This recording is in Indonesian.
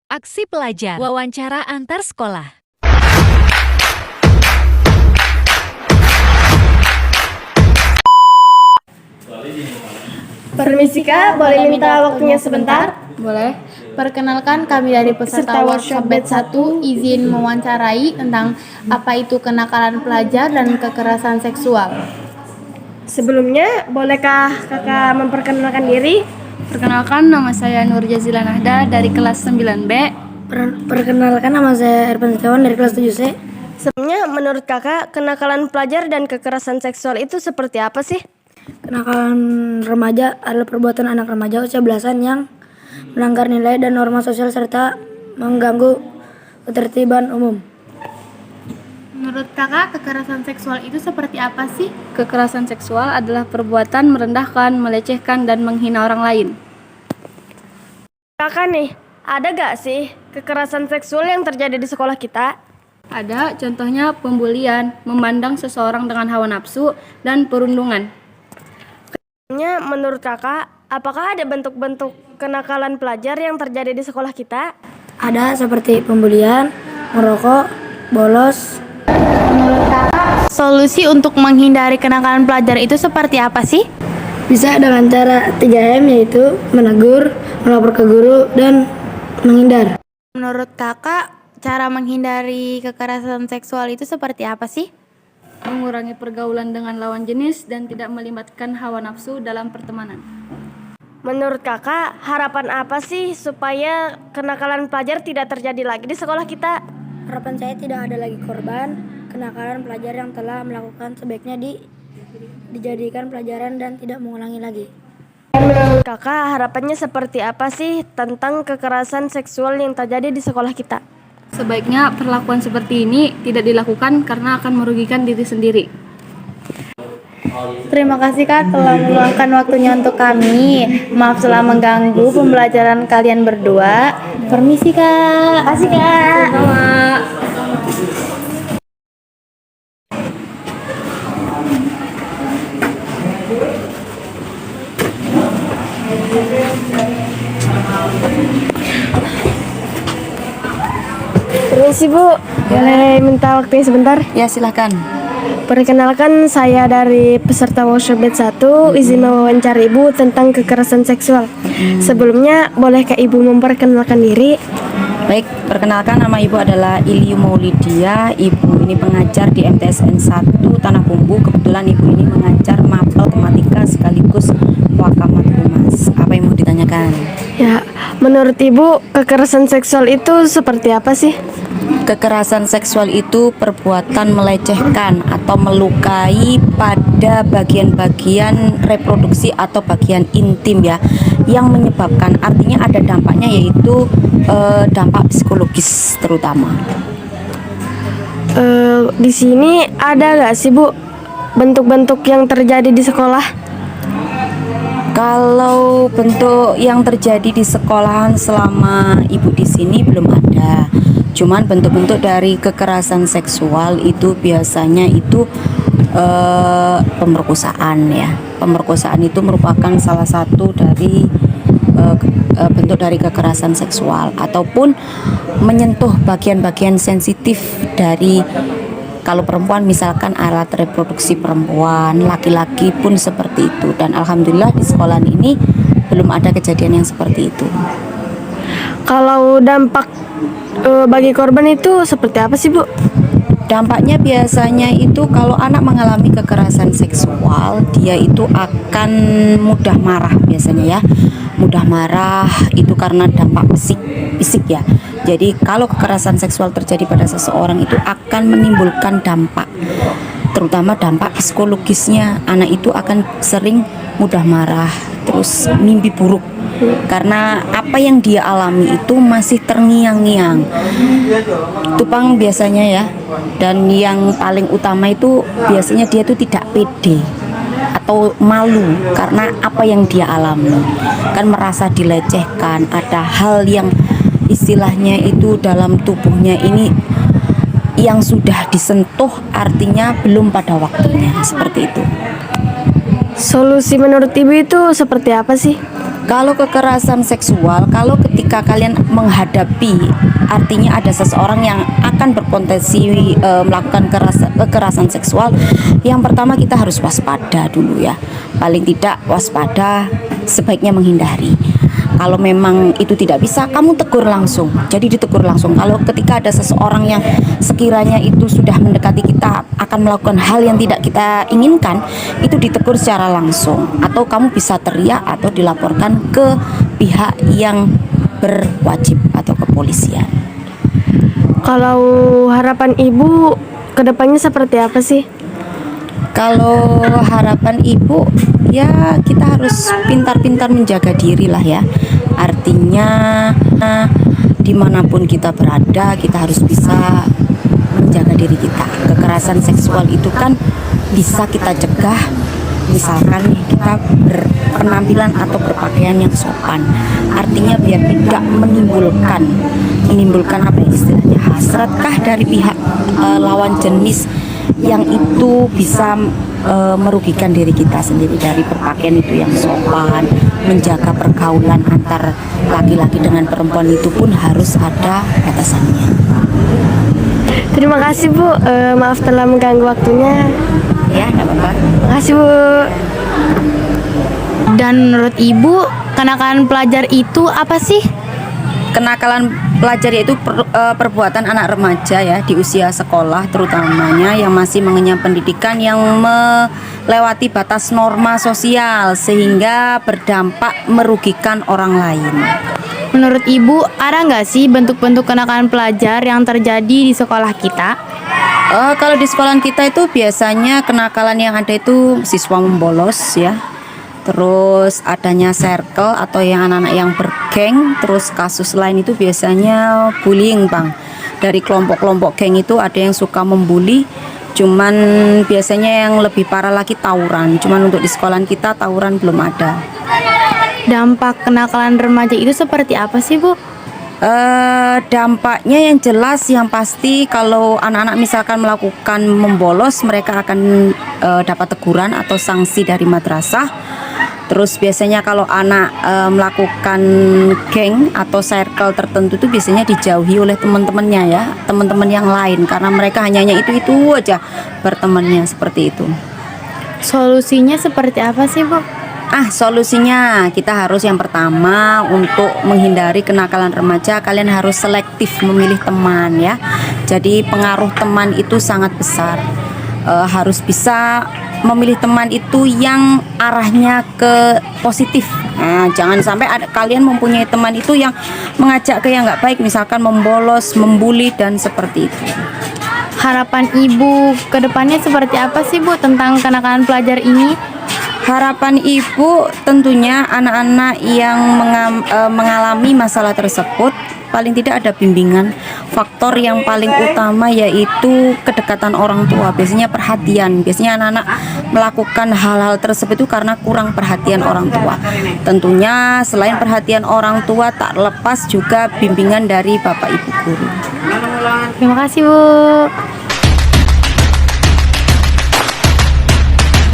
Aksi pelajar, wawancara antar sekolah. Permisi Kak, boleh minta waktunya sebentar? Boleh. Perkenalkan, kami dari peserta workshop batch 1 izin mewawancarai tentang apa itu kenakalan pelajar dan kekerasan seksual. Sebelumnya, bolehkah Kakak memperkenalkan diri? Perkenalkan, nama saya Nur Jazila Nahda dari kelas 9B. Perkenalkan, nama saya Ervan Setiawan dari kelas 7C. Sebelumnya, menurut Kakak, kenakalan pelajar dan kekerasan seksual itu seperti apa sih? Kenakalan remaja adalah perbuatan anak remaja usia belasan yang melanggar nilai dan norma sosial serta mengganggu ketertiban umum. Menurut kakak, kekerasan seksual itu seperti apa sih? Kekerasan seksual adalah perbuatan merendahkan, melecehkan, dan menghina orang lain. Kakak nih, ada gak sih kekerasan seksual yang terjadi di sekolah kita? Ada, contohnya pembulian, memandang seseorang dengan hawa nafsu, dan perundungan. Menurut Kakak, apakah ada bentuk-bentuk kenakalan pelajar yang terjadi di sekolah kita? Ada seperti pembulian, merokok, bolos. Menurut kakak, solusi untuk menghindari kenakalan pelajar itu seperti apa sih? Bisa dengan cara 3M, yaitu menegur, melapor ke guru, dan menghindar. Menurut kakak, cara menghindari kekerasan seksual itu seperti apa sih? Mengurangi pergaulan dengan lawan jenis dan tidak melibatkan hawa nafsu dalam pertemanan. Menurut Kakak, harapan apa sih supaya kenakalan pelajar tidak terjadi lagi di sekolah kita? Harapan saya tidak ada lagi korban kenakalan pelajar yang telah melakukan, sebaiknya dijadikan pelajaran dan tidak mengulangi lagi. Menurut Kakak, harapannya seperti apa sih tentang kekerasan seksual yang terjadi di sekolah kita? Sebaiknya perlakuan seperti ini tidak dilakukan karena akan merugikan diri sendiri. Terima kasih Kak telah meluangkan waktunya untuk kami. Maaf telah mengganggu pembelajaran kalian berdua. Permisi Kak. Terima kasih Kak. Sama. Permisi Bu, boleh minta waktunya sebentar? Ya, silakan. Perkenalkan, saya dari peserta workshop batch 1 izin mewawancara Ibu tentang kekerasan seksual. Sebelumnya, bolehkah Ibu memperkenalkan diri? Baik, perkenalkan nama Ibu adalah Ilyu Maulidia. Ibu ini pengajar di MTSN 1 Tanah Bumbu. Kebetulan Ibu ini mengajar mapel tematika sekaligus wakamat humas. Apa yang mau ditanyakan? Ya, menurut Ibu, kekerasan seksual itu seperti apa sih? Kekerasan seksual itu perbuatan melecehkan atau melukai pada bagian-bagian reproduksi atau bagian intim ya, yang menyebabkan, artinya ada dampaknya, yaitu dampak psikologis terutama. Di sini ada gak sih Bu bentuk-bentuk yang terjadi di sekolah? Kalau bentuk yang terjadi di sekolahan selama Ibu di sini belum ada. Cuman bentuk-bentuk dari kekerasan seksual itu biasanya itu pemerkosaan ya. Pemerkosaan itu merupakan salah satu dari bentuk dari kekerasan seksual, ataupun menyentuh bagian-bagian sensitif dari, kalau perempuan misalkan alat reproduksi perempuan, laki-laki pun seperti itu. Dan alhamdulillah di sekolah ini belum ada kejadian yang seperti itu. Kalau dampak bagi korban itu seperti apa sih Bu? Dampaknya biasanya itu kalau anak mengalami kekerasan seksual, dia itu akan mudah marah biasanya ya. Mudah marah itu karena dampak fisik ya. Jadi kalau kekerasan seksual terjadi pada seseorang itu akan menimbulkan dampak, terutama dampak psikologisnya. Anak itu akan sering mudah marah, terus mimpi buruk, karena apa yang dia alami itu masih terngiang-ngiang. Itu Pang biasanya ya. Dan yang paling utama itu biasanya dia tuh tidak pede atau malu karena apa yang dia alami, kan merasa dilecehkan. Ada hal yang istilahnya itu dalam tubuhnya ini yang sudah disentuh, artinya belum pada waktunya, seperti itu. Solusi menurut Ibu itu seperti apa sih? Kalau kekerasan seksual, kalau ketika kalian menghadapi, artinya ada seseorang yang akan berpotensi melakukan kekerasan seksual, yang pertama kita harus waspada dulu ya. Paling tidak waspada, sebaiknya menghindari. Kalau memang itu tidak bisa, kamu tegur langsung. Jadi ditegur langsung. Kalau ketika ada seseorang yang sekiranya itu sudah mendekati kita, akan melakukan hal yang tidak kita inginkan, itu ditegur secara langsung. Atau kamu bisa teriak atau dilaporkan ke pihak yang berwajib atau kepolisian. Kalau harapan ibu kedepannya seperti apa sih? Kalau harapan ibu, ya kita harus pintar-pintar menjaga diri lah ya. Artinya dimanapun kita berada, kita harus bisa menjaga diri kita. Kekerasan seksual itu kan bisa kita cegah, misalkan nih, kita berpenampilan atau berpakaian yang sopan. Artinya biar tidak menimbulkan apa ya istilahnya, hasratkah dari pihak lawan jenis yang itu bisa merugikan diri kita sendiri. Dari berpakaian itu yang sopan, menjaga pergaulan antar laki-laki dengan perempuan itu pun harus ada batasannya. Terima kasih Bu, maaf telah mengganggu waktunya. Ya, tidak apa-apa. Terima kasih Bu. Dan menurut Ibu, kenakalan pelajar itu apa sih? Kenakalan pelajar yaitu perbuatan anak remaja ya di usia sekolah, terutamanya yang masih mengenyam pendidikan, yang melewati batas norma sosial sehingga berdampak merugikan orang lain. Menurut Ibu, ada nggak sih bentuk-bentuk kenakalan pelajar yang terjadi di sekolah kita? Kalau di sekolah kita itu biasanya kenakalan yang ada itu siswa membolos ya. Terus adanya circle atau yang anak-anak yang bergeng. Terus kasus lain itu biasanya bullying Bang. Dari kelompok-kelompok geng itu ada yang suka membuli. Cuman biasanya yang lebih parah lagi tawuran. Cuman untuk di sekolah kita tawuran belum ada. Dampak kenakalan remaja itu seperti apa sih Bu? Dampaknya yang jelas, yang pasti kalau anak-anak misalkan melakukan membolos, mereka akan dapat teguran atau sanksi dari madrasah. Terus biasanya kalau anak melakukan geng atau circle tertentu itu biasanya dijauhi oleh teman-temannya ya, teman-teman yang lain, karena mereka hanya itu aja bertemannya, seperti itu. Solusinya seperti apa sih Bu? Solusinya kita harus yang pertama, untuk menghindari kenakalan remaja, kalian harus selektif memilih teman ya. Jadi pengaruh teman itu sangat besar. Harus bisa memilih teman itu yang arahnya ke positif. Jangan sampai kalian mempunyai teman itu yang mengajak ke yang nggak baik, misalkan membolos, membuli dan seperti itu. Harapan Ibu ke depannya seperti apa sih Bu tentang kenakalan pelajar ini? Harapan Ibu tentunya anak-anak yang mengalami masalah tersebut paling tidak ada bimbingan. Faktor yang paling utama yaitu kedekatan orang tua, biasanya perhatian. Biasanya anak-anak melakukan hal-hal tersebut itu karena kurang perhatian orang tua. Tentunya selain perhatian orang tua, tak lepas juga bimbingan dari Bapak Ibu guru. Terima kasih Bu.